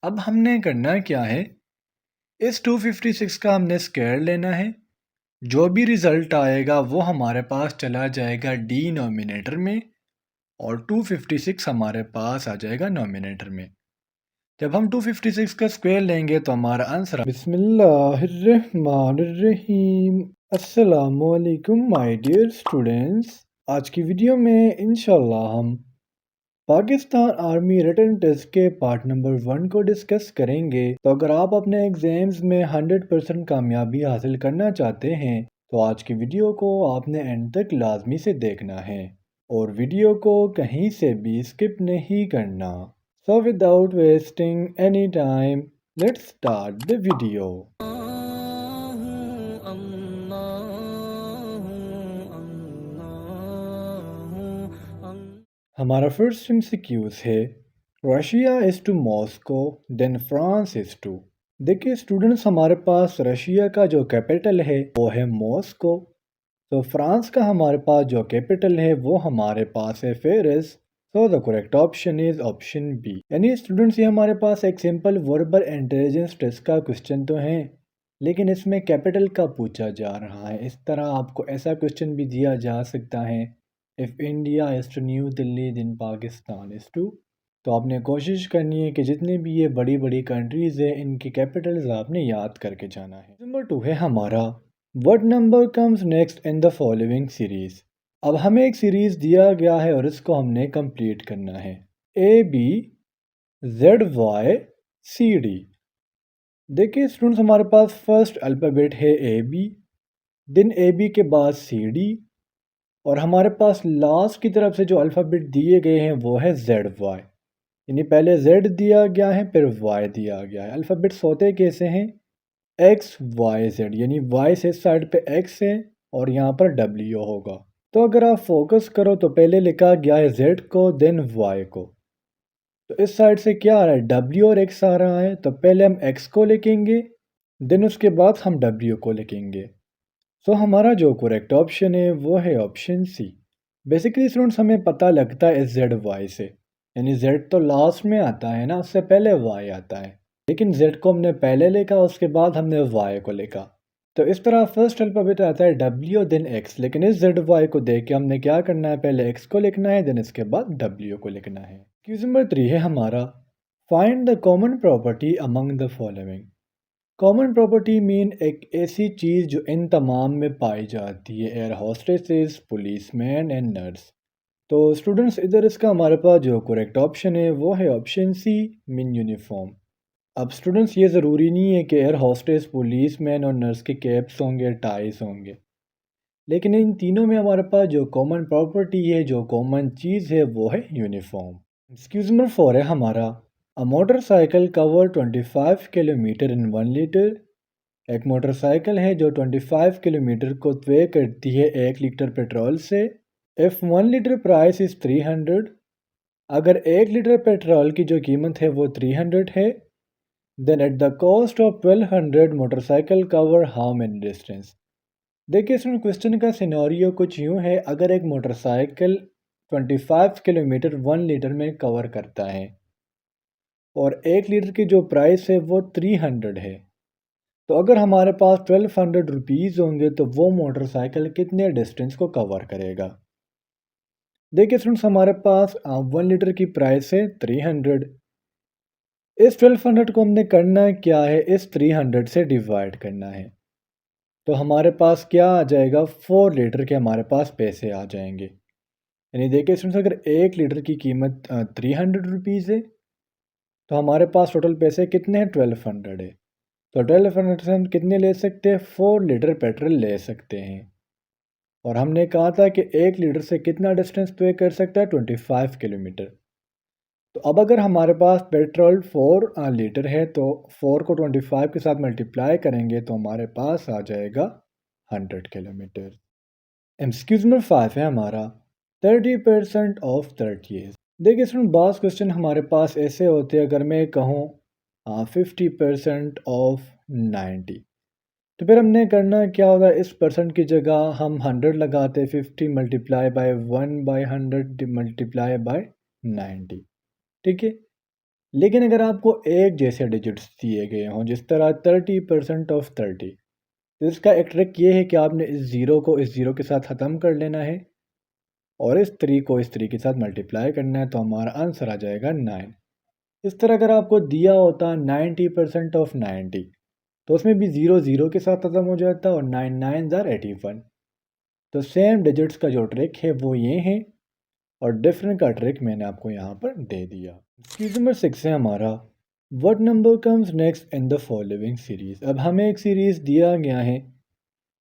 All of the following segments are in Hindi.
अब हमने करना क्या है, इस 256 का हमने स्क्वायर लेना है। जो भी रिज़ल्ट आएगा वो हमारे पास चला जाएगा डिनोमिनेटर में और 256 हमारे पास आ जाएगा नोमिनेटर में। जब हम 256 का स्क्वायर लेंगे तो हमारा आंसर बिस्मिल्लाहिर्रहमानिर्रहीम। अस्सलामुअलैकुम माय डियर स्टूडेंट्स। आज की वीडियो में इंशाल्लाह हम पाकिस्तान आर्मी रिटन टेस्ट के पार्ट नंबर 1 को डिस्कस करेंगे। तो अगर आप अपने एग्जाम्स में 100% कामयाबी हासिल करना चाहते हैं तो आज की वीडियो को आपने एंड तक लाजमी से देखना है और वीडियो को कहीं से भी स्किप नहीं करना। So without wasting any time let's start the video. हमारा फर्स्ट एमसीक्यूज है, Russia is to Moscow then France is to. देखिए स्टूडेंट्स, हमारे पास रशिया का जो कैपिटल है वो है मॉस्को, तो फ्रांस का हमारे पास जो कैपिटल है वो हमारे पास है Paris. So the correct option is option B. यानी स्टूडेंट्स, ये हमारे पास एक सिंपल वर्बल इंटेलिजेंस टेस्ट का क्वेश्चन तो है, लेकिन इसमें कैपिटल का पूछा जा रहा है। इस तरह आपको ऐसा क्वेश्चन भी दिया जा सकता है, if India is to New Delhi then Pakistan is to. तो आपने कोशिश करनी है कि जितनी भी ये बड़ी बड़ी कंट्रीज़ है इनकी कैपिटल्स आपने याद करके जाना है। नंबर 2 है हमारा, what number comes next in the following series. अब हमें एक सीरीज दिया गया है और इसको हमने कंप्लीट करना है। A B Z Y C D. देखिए स्टूडेंट्स, हमारे पास फर्स्ट अल्फ़ाबेट है A B, then A B के बाद सी डी, और हमारे पास लास्ट की तरफ से जो अल्फ़ाबेट दिए गए हैं वो है जेड वाई। यानी पहले जेड दिया गया है फिर वाई दिया गया है। अल्फ़ाबेट्स होते कैसे हैं, एक्स वाई जेड, यानी वाई से इस साइड पे एक्स है और यहाँ पर डब्ल्यू होगा। तो अगर आप फोकस करो तो पहले लिखा गया है जेड को देन वाई को, तो इस साइड से क्या आ रहा है, डब्ल्यू और एक्स आ रहा है, तो पहले हम एक्स को लिखेंगे देन उसके बाद हम डब्ल्यू को लिखेंगे। सो हमारा जो करेक्ट ऑप्शन है वो है ऑप्शन सी। बेसिकली स्टूडेंट्स, हमें पता लगता है इस जेड वाई से, यानी जेड तो लास्ट में आता है ना, उससे पहले वाई आता है, लेकिन जेड को हमने पहले लिखा उसके बाद हमने वाई को लिखा। तो इस तरह फर्स्ट अल्फ़ाबेट आता है डब्ल्यू देन एक्स, लेकिन इस जेड वाई को देख के हमने क्या करना है, पहले एक्स को लिखना है देन इसके बाद डब्ल्यू को लिखना है। क्वेश्चन नंबर 3 है हमारा, find the common property among the following. Common property mean एक ऐसी चीज़ जो इन तमाम में पाई जाती है, air hostesses, policeman and nurse. तो स्टूडेंट्स, इधर इसका हमारे पास जो करेक्ट ऑप्शन है वो है ऑप्शन सी, मीन यूनिफॉर्म। अब स्टूडेंट्स, ये ज़रूरी नहीं है कि एयर होस्टेस, पुलिसमैन और नर्स के कैप्स होंगे, टाइज होंगे, लेकिन इन तीनों में हमारे पास जो कॉमन प्रॉपर्टी है, जो कॉमन चीज़ है वो है यूनिफॉर्म। एक्सक्यूज नंबर 4 है हमारा, a motorcycle cover 25 kilometre in 1 litre. एक मोटरसाइकिल है जो 25 किलोमीटर को तय करती है 1 लीटर पेट्रोल से। इफ़ 1 लीटर प्राइस इज़ 300, अगर 1 लीटर पेट्रोल की जो कीमत है वो 300 है, then at the cost of 1200 motorcycle cover how many distance. देखिए इसमें क्वेश्चन का सिनेरियो कुछ यूँ है, अगर एक मोटरसाइकिल 25 किलोमीटर 1 लीटर में कवर करता है और 1 लीटर की जो प्राइस है वो 300 है, तो अगर हमारे पास 1200 रुपीज़ होंगे तो वो मोटरसाइकिल कितने डिस्टेंस को कवर करेगा। देखिए फ्रेंड्स, हमारे पास 1 लीटर की प्राइस है 300। इस 1200 को हमने करना क्या है, इस 300 से डिवाइड करना है, तो हमारे पास क्या आ जाएगा, 4 लीटर के हमारे पास पैसे आ जाएंगे। यानी देखिए फ्रेंड्स, अगर 1 लीटर की कीमत 300 रुपीज़ है तो हमारे पास टोटल पैसे कितने हैं, 1200 है। तो 1200 से हम कितने ले सकते हैं, 4 लीटर पेट्रोल ले सकते हैं। और हमने कहा था कि 1 लीटर से कितना डिस्टेंस तय कर सकता है, 25 किलोमीटर। तो अब अगर हमारे पास पेट्रोल 4 लीटर है तो 4 को 25 के साथ मल्टीप्लाई करेंगे तो हमारे पास आ जाएगा 100 किलोमीटर। एमसीक्यूज नंबर 5 है हमारा, 30% ऑफ 30 ईयर्स। देखिए स्टूडेंट, बास क्वेश्चन हमारे पास ऐसे होते हैं, अगर मैं कहूँ 50% ऑफ 90, तो फिर हमने करना क्या होगा, इस परसेंट की जगह हम 100 लगाते, 50 multiply by 1 by 100 multiply by 90। ठीक है, लेकिन अगर आपको एक जैसे डिजिट्स दिए गए हों जिस तरह 30% ऑफ 30, तो इसका एक ट्रिक ये है कि आपने इस ज़ीरो को इस ज़ीरो के साथ ख़त्म कर लेना है और इस 3 को इस 3 के साथ मल्टीप्लाई करना है, तो हमारा आंसर आ जाएगा 9। इस तरह अगर आपको दिया होता 90% ऑफ 90, तो उसमें भी ज़ीरो ज़ीरो के साथ ख़त्म हो जाता और 9 9 ज़ार 81। तो सेम डिजिट्स का जो ट्रिक है वो ये है और डिफरेंट का ट्रिक मैंने आपको यहाँ पर दे दिया। क्वेश्चन नंबर 6 है हमारा, what number comes next in the following series. अब हमें एक सीरीज दिया गया है।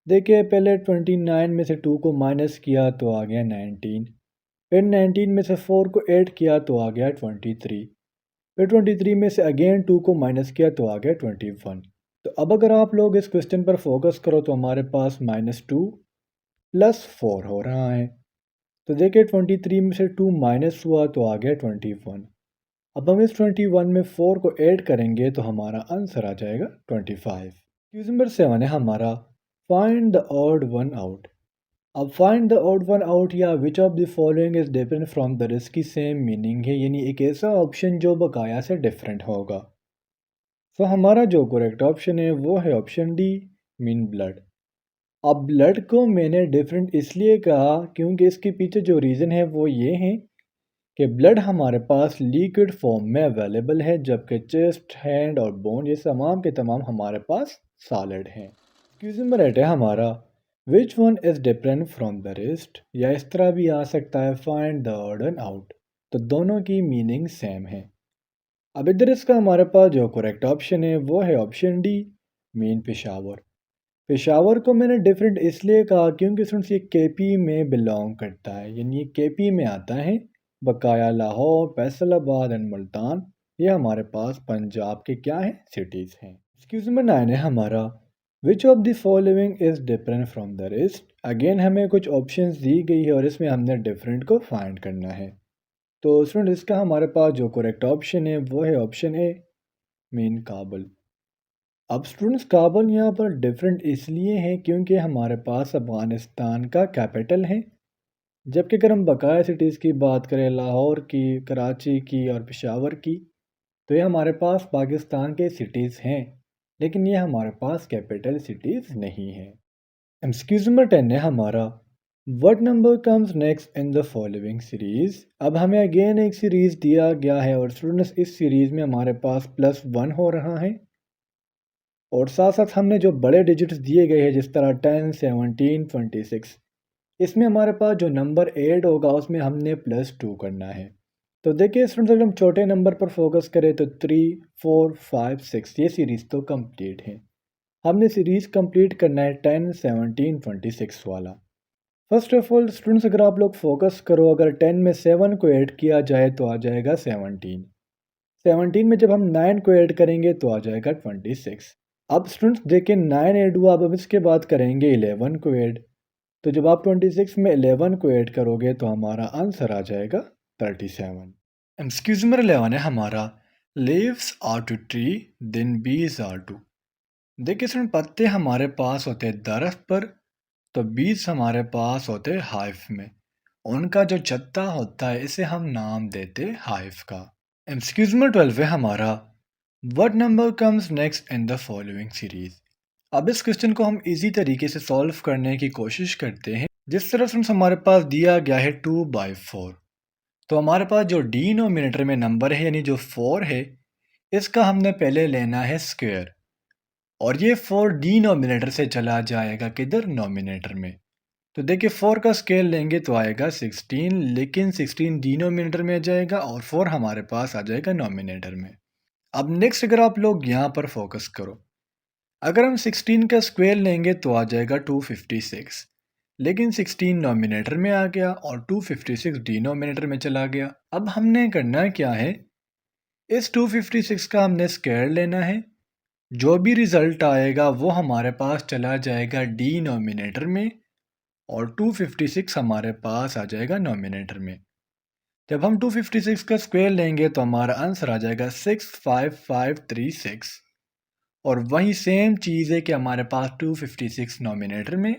देखिए पहले 29 में से 2 को माइनस किया तो आ गया 19, फिर 19 में से 4 को ऐड किया तो आ गया 23, फिर 23 में से अगेन 2 को माइनस किया तो आ गया 21। तो अब अगर आप लोग इस क्वेश्चन पर फोकस करो तो हमारे पास -2 + 4 हो रहा है। तो देखिए 23 में से 2 माइनस हुआ तो आ गया 21। अब हम इस 21 में 4 को ऐड करेंगे तो हमारा आंसर आ जाएगा 25। क्वेश्चन नंबर 7 है हमारा, find the odd one out. अब find the odd one out या which of the following is different from the rest की सेम मीनिंग है, यानी एक ऐसा ऑप्शन जो बकाया से डिफरेंट होगा। तो हमारा जो करेक्ट ऑप्शन है वो है ऑप्शन डी, मीन ब्लड। अब ब्लड को मैंने डिफरेंट इसलिए कहा क्योंकि इसके पीछे जो रीज़न है वो ये है कि ब्लड हमारे पास लिक्विड फॉर्म में अवेलेबल है, जबकि चेस्ट, हैंड और बोन ये तमाम के तमाम हमारे पास सॉलिड हैं। क्वेश्चन नंबर 8 है हमारा, which one is different from the rest, या इस तरह भी आ सकता है find the odd and out. तो दोनों की मीनिंग सेम है। अब इधर इसका हमारे पास जो करेक्ट ऑप्शन है वो है option D, mean Peshawar. Peshawar को मैंने डिफरेंट इसलिए कहा क्योंकि सिर्फ ये केपी में बिलोंग करता है, यानी ये केपी में आता है। बकाया लाहौर, फैसलाबाद एंड मुल्तान ये हमारे पास पंजाब के क्या हैं, सिटीज़ हैं। एक्सक्यूज नंबर 9 है हमारा, विच of the following is different from the rest. Again हमें कुछ ऑप्शंस दी गई है और इसमें हमने डिफरेंट को फाइंड करना है। तो स्टूडेंट इसका हमारे पास जो करेक्ट ऑप्शन है वो है ऑप्शन ए, मीन काबुल। अब स्टूडेंट्स काबुल यहाँ पर डिफरेंट इसलिए है क्योंकि हमारे पास अफ़गानिस्तान का कैपिटल है, जबकि अगर हम बकाया सिटीज़ की बात करें लाहौर की, कराची की और पेशावर की, तो ये हमारे पास पाकिस्तान के सिटीज़ हैं, लेकिन ये हमारे पास कैपिटल सिटीज़ नहीं है। एक्सक्यूज नंबर 10 है हमारा, what number comes next in the following series. अब हमें अगेन एक सीरीज़ दिया गया है और स्टूडेंट्स इस सीरीज़ में हमारे पास +1 हो रहा है और साथ साथ हमने जो बड़े डिजिट्स दिए गए हैं जिस तरह 10, 17, 26, इसमें हमारे पास जो नंबर ऐड होगा उसमें हमने +2 करना है। तो देखिए स्टूडेंट्स अगर हम छोटे नंबर पर फोकस करें तो 3, 4, 5, 6 ये सीरीज़ तो कंप्लीट है। हमने सीरीज़ कंप्लीट करना है 10, 17, 26 वाला। फर्स्ट ऑफ ऑल स्टूडेंट्स अगर आप लोग फोकस करो, अगर 10 में 7 को ऐड किया जाए तो आ जाएगा 17। 17 में जब हम 9 को ऐड करेंगे तो आ जाएगा 26। अब स्टूडेंट्स देखिए 9 ऐड हुआ, अब हम इसके बाद करेंगे 11 को ऐड। तो जब आप 26 में 11 को ऐड करोगे तो हमारा आंसर आ जाएगा 37। एक्सक्यूज नंबर 11 है हमारा, leaves are two tree then बीज आर टू। देखिए स्टूडेंट पत्ते हमारे पास होते हैं दरख्त पर, तो बीज हमारे पास होते हैं हाइव में। उनका जो छत्ता होता है इसे हम नाम देते हाइव का। एक्सक्यूज नंबर 12 है हमारा, what number comes next in the following series. अब इस क्वेश्चन को हम इजी तरीके से सॉल्व करने की कोशिश करते हैं। जिस तरह से हमारे पास दिया गया है 2/4, तो हमारे पास जो डिनोमिनेटर में नंबर है यानी जो 4 है, इसका हमने पहले लेना है स्क्वायर और ये 4 डिनोमिनेटर से चला जाएगा किधर, नोमिनेटर में। तो देखिए 4 का स्क्वायर लेंगे तो आएगा 16, लेकिन 16 डिनोमिनेटर में आ जाएगा और 4 हमारे पास आ जाएगा नोमिनेटर में। अब नेक्स्ट अगर आप लोग यहाँ पर फोकस करो, अगर हम 16 का स्क्वायर लेंगे तो आ जाएगा 256, लेकिन 16 नोमिनेटर में आ गया और 256 डिनोमिनेटर में चला गया। अब हमने करना क्या है, इस 256 का हमने स्क्वायर लेना है, जो भी रिजल्ट आएगा वो हमारे पास चला जाएगा डिनोमिनेटर में और 256 हमारे पास आ जाएगा नोमिनेटर में। जब हम 256 का स्क्वायर लेंगे तो हमारा आंसर आ जाएगा 65536 और वही सेम चीज़ है कि हमारे पास 256 नोमिनेटर में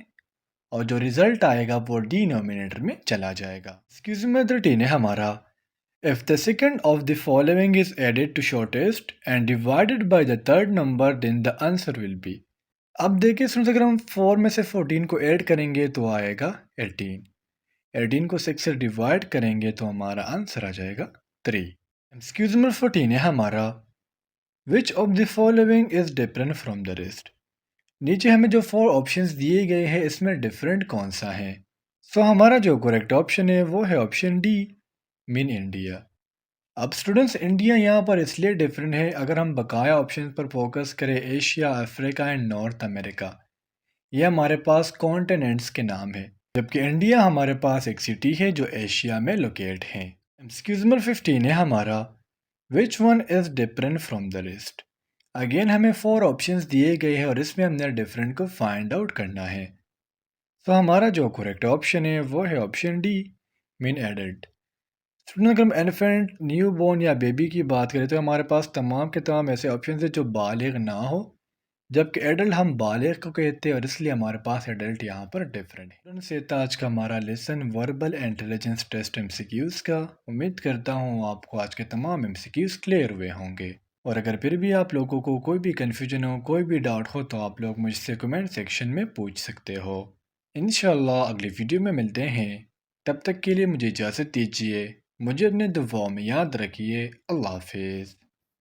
और जो रिजल्ट आएगा वो डिनोमिनेटर में चला जाएगा। एक्सक्यूज मी 13 है हमारा, If the second of the following is added to shortest and divided by the third number, then the answer will be. अब देखिए स्टूडेंट्स, अगर हम 4 में से 14 को ऐड करेंगे तो आएगा 18। 18 को 6 से डिवाइड करेंगे तो हमारा आंसर आ जाएगा 3। एक्सक्यूज नंबर 14 है हमारा, विच of the following is different from the rest. नीचे हमें जो 4 ऑप्शंस दिए गए हैं इसमें डिफरेंट कौन सा है। सो हमारा जो करेक्ट ऑप्शन है वो है ऑप्शन डी, मीन इंडिया। अब स्टूडेंट्स, इंडिया यहाँ पर इसलिए डिफरेंट है, अगर हम बकाया ऑप्शन पर फोकस करें, Asia, Africa and north America, ये हमारे पास कॉन्टिनेंट्स के नाम है, जबकि इंडिया हमारे पास एक सिटी है जो एशिया में लोकेट है। एक्सक्यूज नंबर 15 है हमारा, which one is different from the rest. Again हमें 4 ऑप्शंस दिए गए हैं और इसमें हमने डिफरेंट को फाइंड आउट करना है। तो हमारा जो करेक्ट ऑप्शन है वो है option D, mean adult. Student, अगर हम एलिफेंट, न्यू बॉर्न या बेबी की बात करें तो हमारे पास तमाम के तमाम ऐसे ऑप्शन है जो बालिग ना हो, जबकि एडल्ट हम बालिग को कहते हैं और इसलिए हमारे पास एडल्ट यहाँ पर डिफरेंट है। स्टूडेंट, से था आज का हमारा lesson verbal intelligence test MCQs का। उम्मीद करता हूँ आपको आज के तमाम एमसीक्यूज़ क्लियर हुए होंगे, और अगर फिर भी आप लोगों को कोई भी कन्फ्यूजन हो, कोई भी डाउट हो, तो आप लोग मुझसे कमेंट सेक्शन में पूछ सकते हो। इंशाल्लाह अगली वीडियो में मिलते हैं, तब तक के लिए मुझे इजाज़त दीजिए। मुझे अपने दुआओं में याद रखिए। अल्लाह हाफिज़।